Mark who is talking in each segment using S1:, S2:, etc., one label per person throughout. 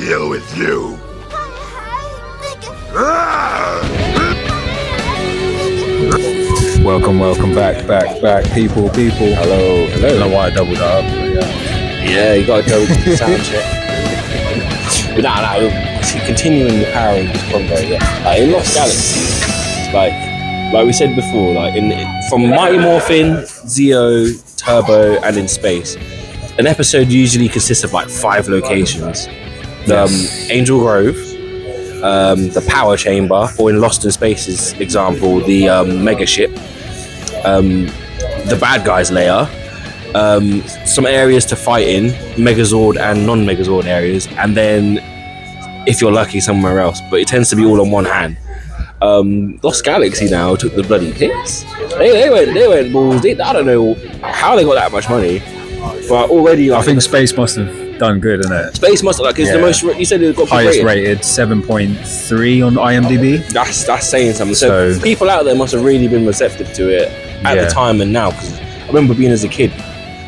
S1: deal with you.
S2: Welcome back, people. Hello. I don't know why I doubled up.
S3: Yeah, you got to go with the sound check. But no, continuing the Power Rangers convo, yeah. Like in Lost Galaxy, like we said before, like from Mighty Morphin, Zeo, Turbo, and in space, an episode usually consists of like 5 locations. Angel Grove, the Power Chamber, or in Lost in Space's example, the Mega Ship, the Bad Guys layer, some areas to fight in, Megazord and non-Megazord areas, and then, if you're lucky, somewhere else. But it tends to be all on one hand. Lost Galaxy now took the bloody piss. They went balls. I don't know how they got that much money, but already
S2: I think Space must have done good, isn't it?
S3: Space must have, it's the most. You said it got
S2: highest rated 7.3 on IMDb.
S3: That's saying something. So people out there must have really been receptive to it at the time and now. Because I remember being as a kid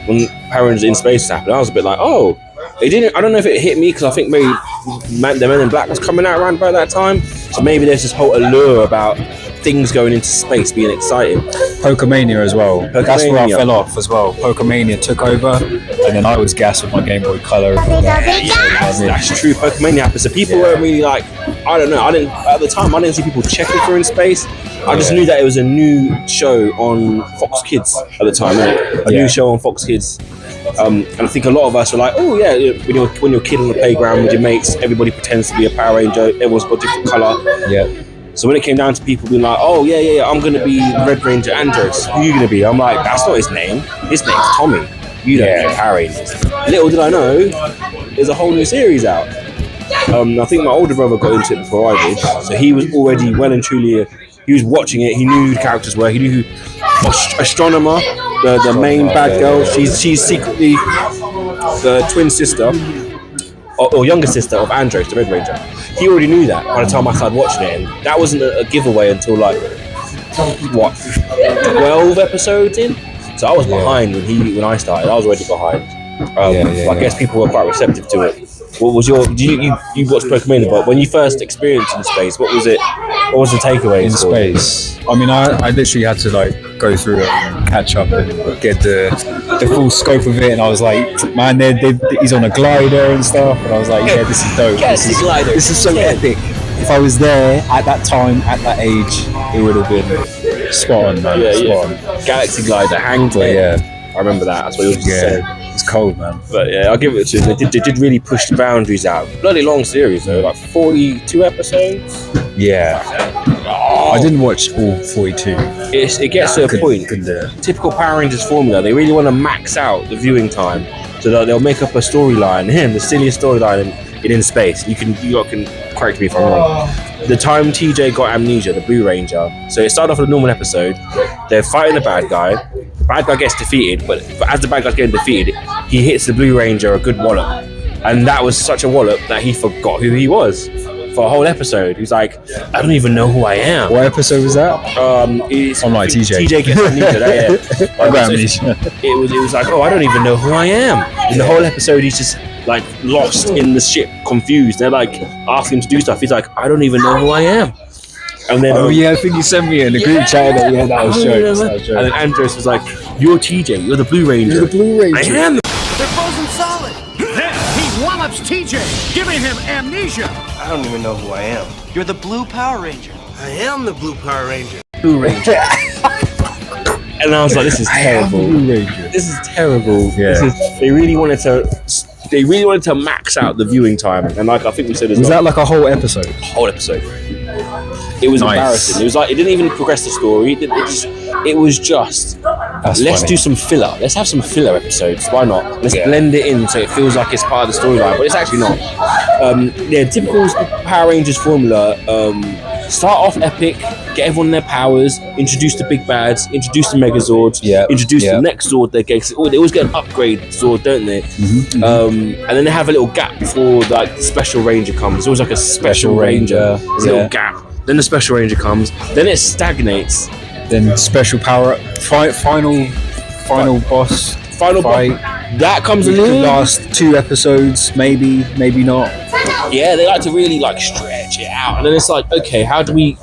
S3: when Power Rangers in Space happened, I was a bit like, oh, it didn't. I don't know if it hit me because I think maybe the Men in Black was coming out around about that time. So maybe there's this whole allure about things going into space being exciting.
S2: Pokemania as well. That's where I fell off as well. Pokemania took over, and then I was gassed with my Game Boy Color.
S3: That's true. Pokemania happened. So people weren't really like, I don't know. At the time I didn't see people checking for in space. I just knew that it was a new show on Fox Kids at the time. A new show on Fox Kids. And I think a lot of us were like, oh yeah, when you're a kid on the playground with your mates, everybody pretends to be a Power Ranger. Everyone's got a different color.
S2: Yeah.
S3: So when it came down to people being like, oh yeah, I'm gonna be Red Ranger Andros. Who are you gonna be? I'm like, that's not his name. His name's Tommy. You don't know Power Rangers. Little did I know, there's a whole new series out. I think my older brother got into it before I did, so he was already well and truly. He was watching it. He knew who the characters were. He knew who Astronomer, the main bad girl. She's secretly the twin sister or younger sister of Andros, the Red Ranger. He already knew that by the time I started watching it, and that wasn't a giveaway until 12 episodes in. So I was behind when I started. I was already behind. I guess people were quite receptive to it. What was you watched Pokemon, but when you first experienced in space, what was it? What was the takeaway
S2: in space? I mean, I literally had to go through it and catch up and get the full scope of it, and I was like, man, he's on a glider and stuff, and I was like, yeah, this is dope. This is so epic. If I was there at that time, at that age, it would have been spot on, man. Spot on.
S3: Galaxy glider, hanged. I remember that. That's what you said.
S2: It's cold, man.
S3: But yeah, I'll give it to them. They did really push the boundaries out. Bloody long series though, like 42 episodes.
S2: Yeah. I didn't watch all 42.
S3: It gets to a point. Typical Power Rangers formula. They really want to max out the viewing time, so that they'll make up a storyline. The silliest storyline in space. You can correct me if I'm wrong. The time TJ got amnesia, the Blue Ranger. So it started off with a normal episode. They're fighting the bad guy. The bad guy gets defeated, but as the bad guy's getting defeated, he hits the Blue Ranger a good wallop. And that was such a wallop that he forgot who he was for a whole episode. He was like, I don't even know who I am.
S2: What episode was that?
S3: It's
S2: on like TJ.
S3: TJ gets amnesia. It was like, oh, I don't even know who I am. In the whole episode, he's just like lost in the ship, confused. They're like asking him to do stuff. He's like, I don't even know who I am. And then,
S2: I think you sent me in the group chat. That was jokes.
S3: And then Andros was like, you're TJ, you're the Blue Ranger.
S2: You're the Blue Ranger.
S3: I am.
S4: They're frozen solid. Then he wallops TJ, giving him amnesia.
S5: I don't even know who I am.
S4: You're the Blue Power Ranger.
S5: I am the Blue Power Ranger.
S3: Blue Ranger. And I was like, this is terrible.
S2: Blue Ranger.
S3: This is terrible.
S2: Yeah.
S3: They really wanted to max out the viewing time, and like I think we said,
S2: was that like a whole episode?
S3: It was embarrassing. It was like it didn't even progress the story. It was just let's do some filler. Let's have some filler episodes. Why not? Let's blend it in so it feels like it's part of the storyline, but it's actually not. Typical Power Rangers formula. Start off epic, get everyone their powers, introduce the big bads, introduce the Megazords, introduce the next Zord they get. They always get an upgrade Zord, don't they? And then they have a little gap before like the Special Ranger comes. There's always like a Special Ranger. There's a little gap. Then the Special Ranger comes. Then it stagnates.
S2: Then Special Power final boss.
S3: Final fight. That comes
S2: the
S3: along.
S2: last 2 episodes, maybe not.
S3: Yeah, they like to really like stretch it out, and then it's like, okay, how do we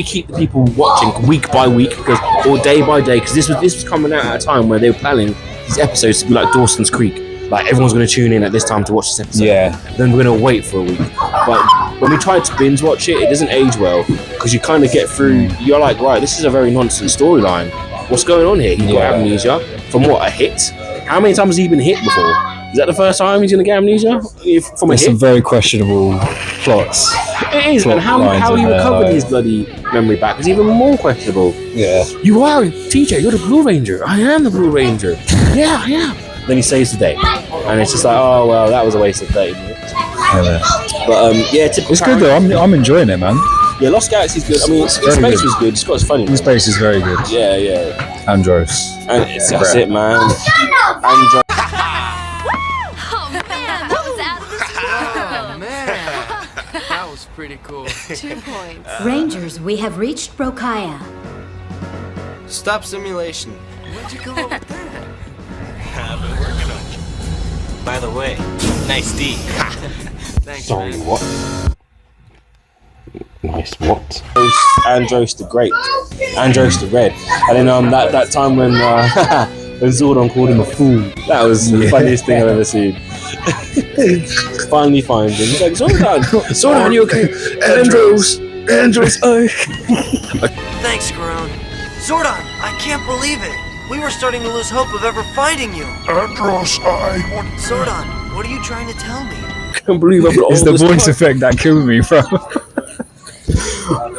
S3: keep the people watching week by week, or day by day? Because this was coming out at a time where they were planning these episodes to be like Dawson's Creek. Like everyone's going to tune in at this time to watch this episode.
S2: Yeah.
S3: Then we're going to wait for a week. But when we try to binge watch it, it doesn't age well because you kind of get through. You're like, right, this is a very nonsense storyline. What's going on here? He's got amnesia from what, a hit? How many times has he been hit before? Is that the first time he's going to get amnesia from a hit?
S2: Some very questionable plots.
S3: It is, and how he recovered his bloody memory back is even more questionable.
S2: Yeah.
S3: You are TJ. You're the Blue Ranger. I am the Blue Ranger. Yeah. Then he saves the day, and it's just like, oh well, that was a waste of 30 minutes.
S2: Yeah.
S3: But
S2: it's good though. I'm enjoying it, man.
S3: Yeah, Lost Galaxy's good. I mean, Space was good. Scott is funny.
S2: In Space is very good.
S3: Yeah.
S2: Andros.
S3: And that's it, man. Andros.
S1: Oh man, that was out of this world.
S6: Man, that was pretty cool.
S1: 2 points.
S7: Rangers, we have reached Brokaya.
S5: Stop simulation.
S6: Where'd you come up with that?
S5: I've been working on it. By the way, nice D.
S6: Thanks,
S3: Sorry,
S6: man.
S3: what? Nice what? Andros the Great. Andros the Red. And then that time when when Zordon called him a fool. That was the funniest thing I've ever seen. Finally find him. He's like, Zordon, you okay? Andros, oh.
S5: Thanks, Garone. Zordon, I can't believe it. We were starting to lose hope of ever finding you.
S8: Andros,
S5: Zordon, what are you trying to tell me?
S3: I can't believe I've got
S2: It's
S3: all
S2: the
S3: this
S2: voice
S3: time.
S2: effect that killed me, bro.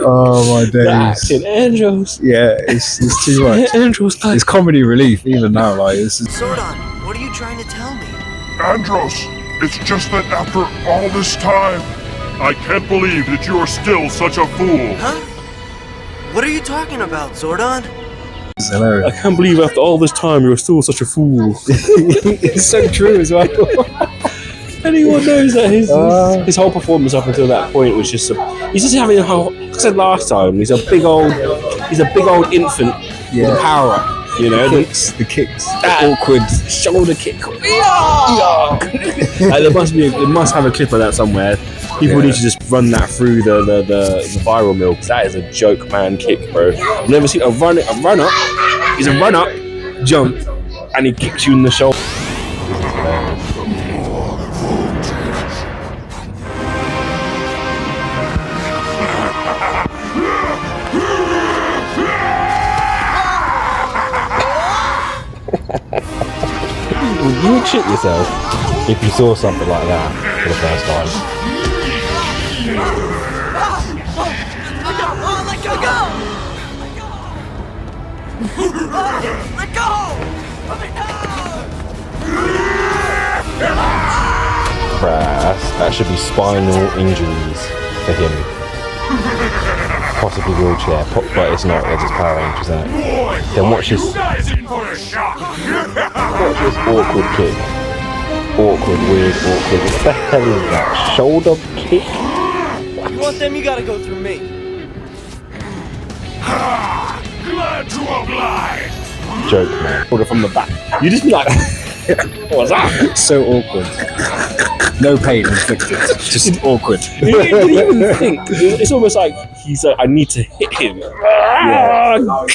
S2: Oh my days.
S3: Acting, Andros.
S2: Yeah, it's too much.
S3: Andros,
S2: It's comedy relief even now. Like it's
S5: Zordon, what are you trying to tell me?
S8: Andros, it's just that after all this time, I can't believe that you are still such a fool.
S5: Huh? What are you talking about, Zordon?
S2: It's hilarious.
S3: I can't believe after all this time you're still such a fool.
S2: It's so true as well.
S3: Anyone knows that his whole performance up until that point was just he's just having like I said last time, he's a big old infant with a power up, you know.
S2: The kicks,
S3: That
S2: awkward
S3: shoulder kick. Like, there must have a clip of that somewhere. People need to just run that through the viral mill, because that is a joke man kick, bro. I've never seen a run up. He's a run up, jump, and he kicks you in the shoulder. Would you shit yourself if you saw something like that for the first time? That should be spinal injuries for him. Possibly wheelchair, but it's not. It's just Power Rangers, isn't it? Then watch this. Watch this awkward kick. Awkward, weird, awkward. What the hell is that? Shoulder kick?
S5: You want them, you gotta go through me.
S8: Glad to oblige.
S3: Joke, man. Order from the back. You just be like, what was that?
S2: so awkward. No pain inflicted, just awkward.
S3: You didn't even think. It's almost like he's like, I need to hit him. Yeah. You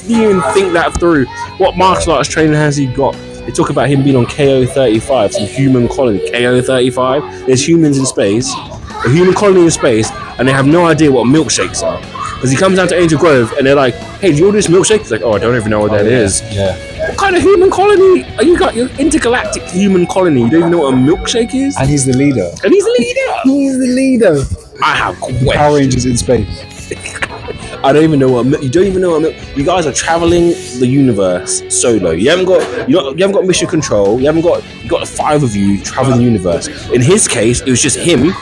S3: didn't even think that through. What martial arts training has he got? They talk about him being on KO-35, some human colony. KO-35? There's humans in space, a human colony in space, and they have no idea what milkshakes are. Because he comes down to Angel Grove, and they're like, hey, do you order this milkshake? He's like, oh, I don't even know what that is.
S2: Yeah.
S3: What kind of human colony? You got your intergalactic human colony. You don't even know what a milkshake is?
S2: And he's the leader.
S3: And he's the leader.
S2: He's the leader.
S3: I have questions.
S2: Power Rangers in space.
S3: I don't even know what you don't even know what you guys are traveling the universe solo. You haven't got mission control. You got 5 of you traveling the universe. In his case, it was just him.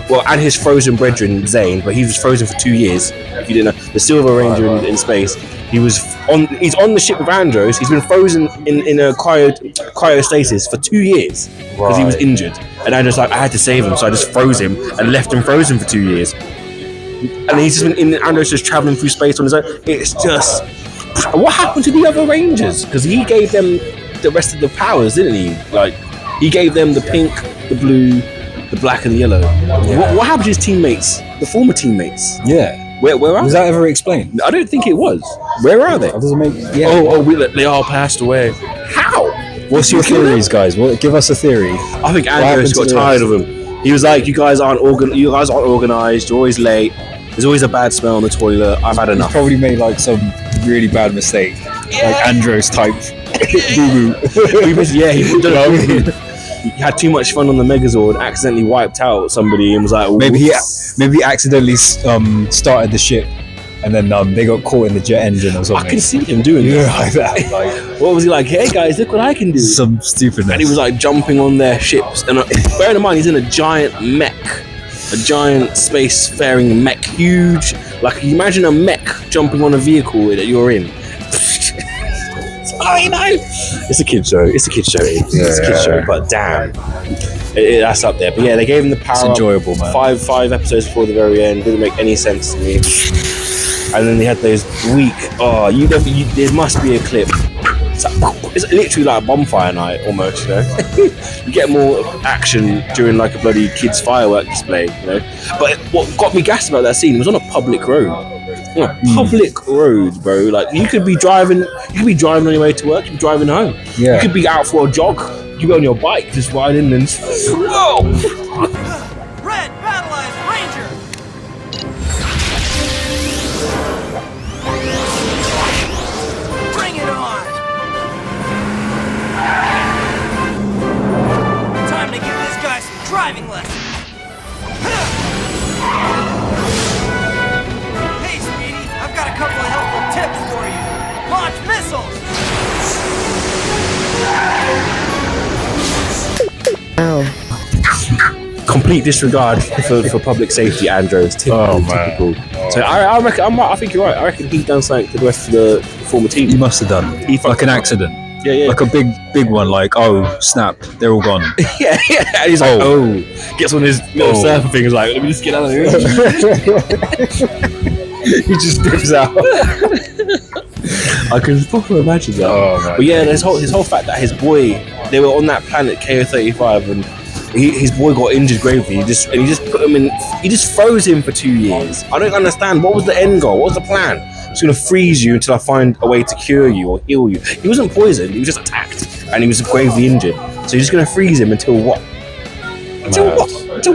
S3: Well, and his frozen brethren Zane, but he was frozen for 2 years. If you didn't know, the Silver Ranger in space. He's on the ship with Andros. He's been frozen in a cryostasis for 2 years because he was injured. And Andros like, I had to save him, so I just froze him and left him frozen for 2 years. And he's just been Andros just traveling through space on his own. It's just, what happened to the other Rangers? Because he gave them the rest of the powers, didn't he? Like, he gave them the pink, the blue, the black, and the yellow. What happened to his teammates, the former teammates?
S2: Yeah.
S3: Where are
S2: Was
S3: they?
S2: that ever explained?
S3: I don't think it was. Where are they?
S2: That doesn't make. Yeah.
S3: They all passed away. How?
S2: What's your theories, guys? Give us a theory.
S3: I think Andros
S2: happened
S3: got
S2: to the
S3: tired
S2: rest?
S3: of him. He was like, "You guys aren't organized. You're always late. There's always a bad smell in the toilet. I've had
S2: He's
S3: enough."
S2: probably made like some really bad mistake, like Andros type boo boo.
S3: He had too much fun on the Megazord, accidentally wiped out somebody, and was like,
S2: Maybe he
S3: "Whoops."
S2: accidentally started the ship, and then they got caught in the jet engine or
S3: I
S2: something.
S3: can see him doing
S2: Yeah,
S3: that.
S2: like that. Like
S3: What was he like? Hey guys, look what I can do.
S2: some stupidness.
S3: And he was like jumping on their ships. And bearing in mind, he's in a giant mech, a giant spacefaring mech, huge. Like, you imagine a mech jumping on a vehicle that you're in. I know. It's a kid show. It's a kid show. It's a kid show. But damn, that's up there. But yeah, they gave him the power.
S2: It's enjoyable, man.
S3: Five episodes before the very end. Didn't make any sense to me. And then they had those weak. Oh, there must be a clip. It's literally like a bonfire night almost, you know. You get more action during like a bloody kids firework display, you know. But what got me gassed about that scene was on a public road. On a public road, bro. Like, you could be driving on your way to work, you could be driving home.
S2: Yeah.
S3: You could be out for a jog, you could be on your bike just riding and whoa!
S5: Red, battleize Ranger! Bring it on! Time to give this guy some driving lessons. Hey, Speedy, I've got a couple of helpful tips for you. Launch missiles!
S3: Complete disregard for public safety, Andros. Typical, typical. So I think you're right. I reckon he's done something to the rest of the former team.
S2: He must have done like an accident.
S3: Yeah.
S2: Like a big one. Like, oh snap, they're all gone.
S3: yeah. And he's like, gets on his little surfer thing. He's like, let me just get out of here.
S2: He just dips out.
S3: I can properly imagine that.
S2: Oh, man.
S3: But yeah, his whole fact that his boy, they were on that planet KO-35, and his boy got injured gravely. He just put him in. He just froze him for 2 years. I don't understand. What was the end goal? What was the plan? It's gonna freeze you until I find a way to cure you or heal you. He wasn't poisoned. He was just attacked, and he was gravely injured. So you're just gonna freeze him until what? Until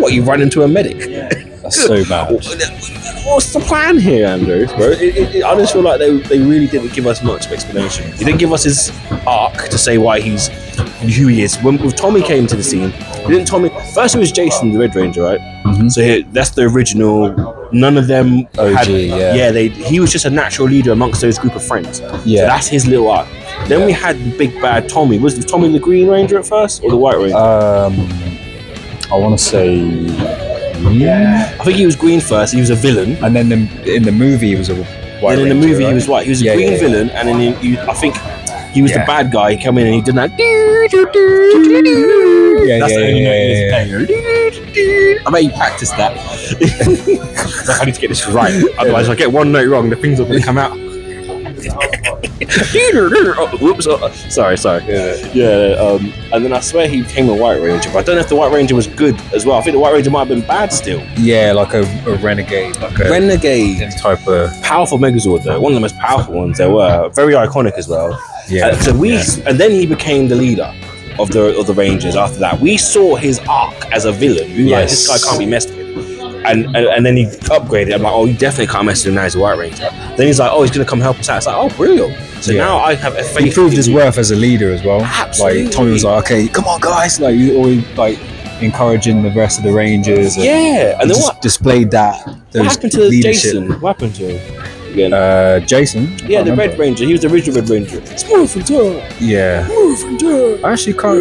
S3: what? You run into a medic.
S2: That's so bad.
S3: What's the plan here, Andrews, bro? I just feel like they really didn't give us much of explanation. He didn't give us his arc to say why he's who he is. When Tommy came to the scene, first it was Jason, the Red Ranger, right? Mm-hmm. So that's the original. None of them
S2: OG,
S3: he was just a natural leader amongst those group of friends.
S2: Yeah.
S3: So that's his little arc. Then we had the big bad Tommy. Was Tommy the Green Ranger at first or the White Ranger?
S2: I want to say. Yeah.
S3: I think he was green first. He was a villain,
S2: And then in the movie, he was a white.
S3: and in the
S2: Ranger,
S3: movie
S2: right?
S3: he was white. He was a green villain, and then I think he was the bad guy. He came in and he did that. That's the only note in his I bet he practiced that. Like, I need to get this right. Otherwise, if I get one note wrong, the things are going to come out. Whoops! Sorry. And then I swear he became a White Ranger, but I don't know if the White Ranger was good as well. I think the White Ranger might have been bad still.
S2: Yeah, like a renegade,
S3: Renegade
S2: type of.
S3: powerful Megazord though, one of the most powerful ones there were. Very iconic as well.
S2: Yeah.
S3: And then he became the leader of the Rangers. After that, we saw his arc as a villain. We were like, this guy can't be messed with. And then he upgraded. I'm like, oh, you definitely can't mess with him now. He's a White Ranger. Then he's like, oh, he's gonna come help us out. It's like, oh, brilliant. So now I have a faith.
S2: He proved his worth as a leader as well.
S3: Absolutely.
S2: Like Tommy was like, okay, come on, guys. Like, you always like encouraging the rest of the Rangers. And
S3: And then
S2: just displayed that.
S3: What happened to Jason? What happened to him? Again?
S2: Jason.
S3: Yeah, the Red Ranger. He was the original Red Ranger. Smooth and turn.
S2: Yeah.
S3: Move and turn.
S2: I actually can't.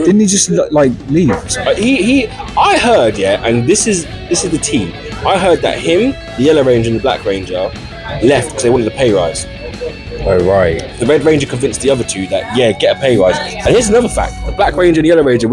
S2: Didn't he just like leave? Or something?
S3: I heard, and this is the team. I heard that him, the Yellow Ranger and the Black Ranger left because they wanted a pay rise.
S2: Oh right.
S3: The Red Ranger convinced the other two that get a pay rise. And here's another fact: the Black Ranger and the Yellow Ranger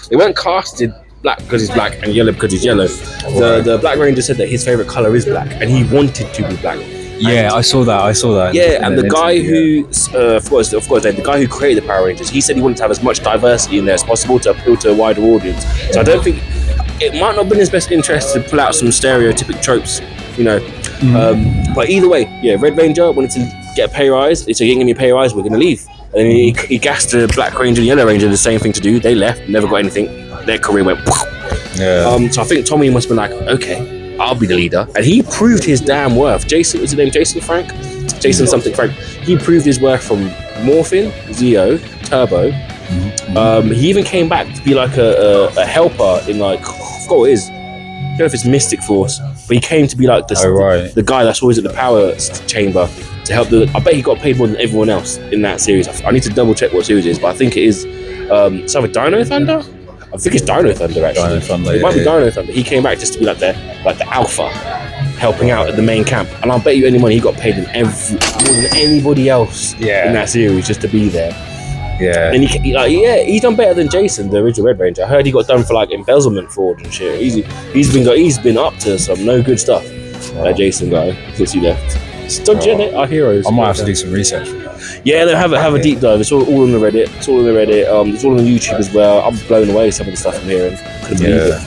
S3: they weren't casted black because he's black and yellow because he's yellow. The Black Ranger said that his favorite color is black and he wanted to be black.
S2: Yeah, I saw that.
S3: Yeah, and the guy
S2: interview,
S3: who, of course, the guy who created the Power Rangers, he said he wanted to have as much diversity in there as possible to appeal to a wider audience. So I don't think it might not have been his best interest to pull out some stereotypic tropes, you know. But either way, yeah, Red Ranger wanted to get a pay rise. He said, "You ain't gonna give me a pay rise, we're gonna leave." And then he gassed the Black Ranger and Yellow Ranger the same thing to do. They left, never got anything. Their career went.
S2: Yeah.
S3: So I think Tommy must have been like, okay, I'll be the leader. And he proved his damn worth. Jason, was his name Jason Frank? Jason something Frank. He proved his worth from Morphin, Zeo, Turbo. He even came back to be like a helper in like, I forgot what it is. I don't know if it's Mystic Force, but he came to be like the guy that's always at the power chamber to help I bet he got paid more than everyone else in that series. I need to double check what series it is, but I think it is it's either Dino Thunder? I think it's Dino Thunder actually.
S2: Dino Thunder,
S3: it might be Dino Thunder. He came back just to be like the alpha, helping out at the main camp. And I'll bet you any money he got paid more than anybody else in that series just to be there.
S2: Yeah.
S3: And he's done better than Jason, the original Red Ranger. I heard he got done for like embezzlement fraud and shit. He's been up to some no good stuff. That Jason guy since he left. It's dodgy, isn't it? Our heroes.
S2: I might have to do some research.
S3: Yeah, they have a deep dive. It's all on the Reddit. It's all on the Reddit. It's all on YouTube as well. I'm blown away some of the stuff I'm hearing. Couldn't believe it.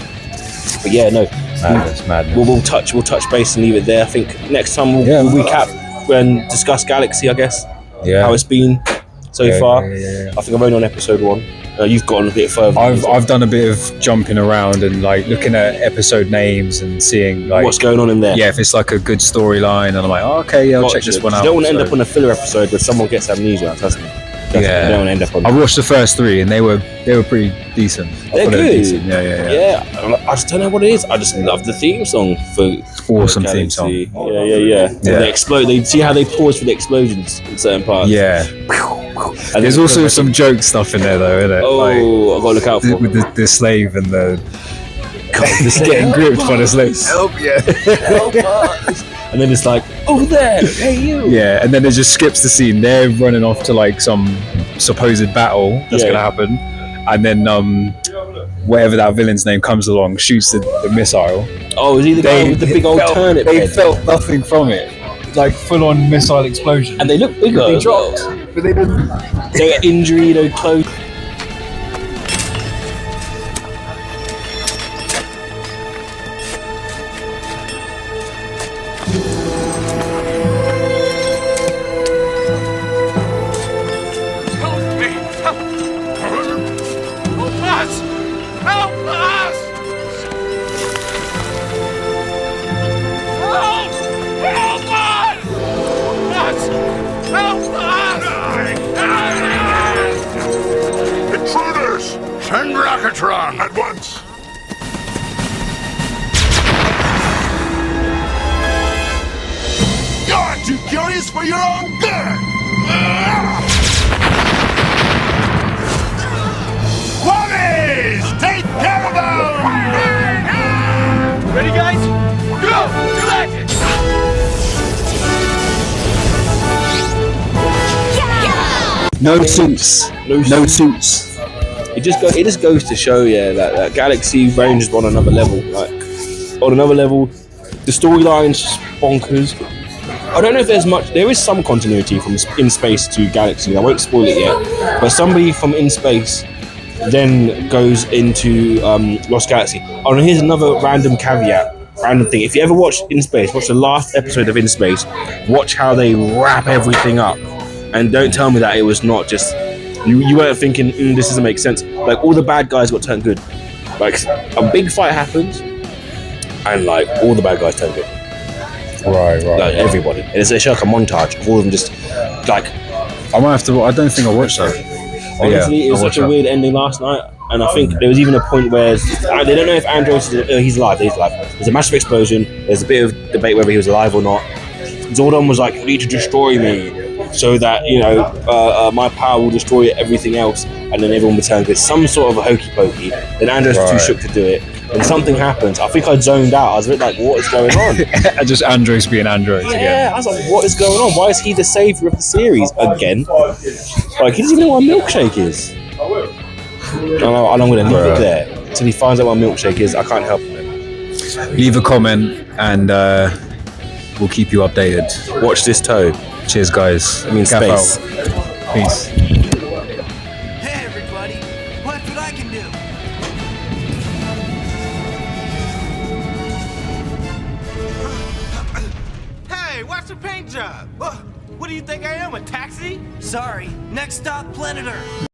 S3: But yeah, no.
S2: Madness.
S3: We'll touch base and leave it there. I think next time we'll recap and discuss Galaxy, I guess.
S2: Yeah.
S3: How it's been so far. I think I'm only on episode 1. You've gotten a bit further.
S2: I've done a bit of jumping around and like looking at episode names and seeing like
S3: what's going on in there.
S2: Yeah, if it's like a good storyline, and I'm like, oh, okay, I'll check this one out.
S3: You don't want to end up on a filler episode where someone gets amnesia. Trust me. You don't want to end up on.
S2: I watched the first 3 and they were pretty decent.
S3: They're good.
S2: Decent. Yeah.
S3: I just don't know what it is. I just love the theme song for
S2: awesome
S3: Galaxy.
S2: theme song.
S3: Yeah. They explode. They see how they pause for the explosions in certain parts.
S2: Yeah. And there's also some joke stuff in there though, isn't it?
S3: Oh, I've got to look out for
S2: with the slave and the getting gripped by the slave. Help us.
S3: And then it's like, over there, hey you.
S2: Yeah, and then it just skips the scene. They're running off to like some supposed battle that's gonna happen, and then whatever that villain's name comes along, shoots the missile.
S3: Oh, is he the guy with the big old turnip head?
S2: They felt nothing from it. Like full-on missile explosion.
S3: And they look bigger.
S2: They dropped, but they didn't.
S3: They get injury, close.
S8: Help me! Help us! Help us! Help us! Help us! Intruders! Send Rocketron at once! You're too curious for your own good! Quavies! Take care of them! Ready, guys? Go! To action!
S3: No suits. It just goes to show, that Galaxy Range is on another level. The storyline's just bonkers. I don't know if there is some continuity from In Space to Galaxy. I won't spoil it yet. But somebody from In Space then goes into Lost Galaxy. Oh, and here's another random thing. If you ever watch In Space, watch the last episode of In Space, watch how they wrap everything up. And don't tell me that it was not just you weren't thinking this doesn't make sense. Like all the bad guys got turned good. Like a big fight happens, and like all the bad guys turn good.
S2: Right.
S3: Like everybody. And it's like a montage of all of them just like.
S2: I might have to. I don't think I watched that.
S3: Honestly, it was such a weird ending last night, and I think there was even a point where they don't know if Andros he's alive. There's a massive explosion. There's a bit of debate whether he was alive or not. Zordon was like, "You need to destroy me." So that my power will destroy everything else, and then everyone will turn good. Some sort of a hokey pokey. Then Andros was too shook to do it, and something happens. I think I zoned out. I was a bit like, "What is going on?"
S2: Just Andros being Andros again.
S3: Yeah, I was like, "What is going on? Why is he the savior of the series again?" Like he doesn't even know what a milkshake is. And I'm going to leave it there until he finds out what a milkshake is. I can't help him.
S2: Leave a comment and we'll keep you updated.
S3: Watch this toe.
S2: Cheers, guys.
S3: I mean
S2: Gaff
S3: space.
S2: out. Peace.
S5: Hey, everybody. Watch what I can do.
S4: Hey, watch the paint job. What do you think I am, a taxi?
S5: Sorry. Next stop, Planet Earth.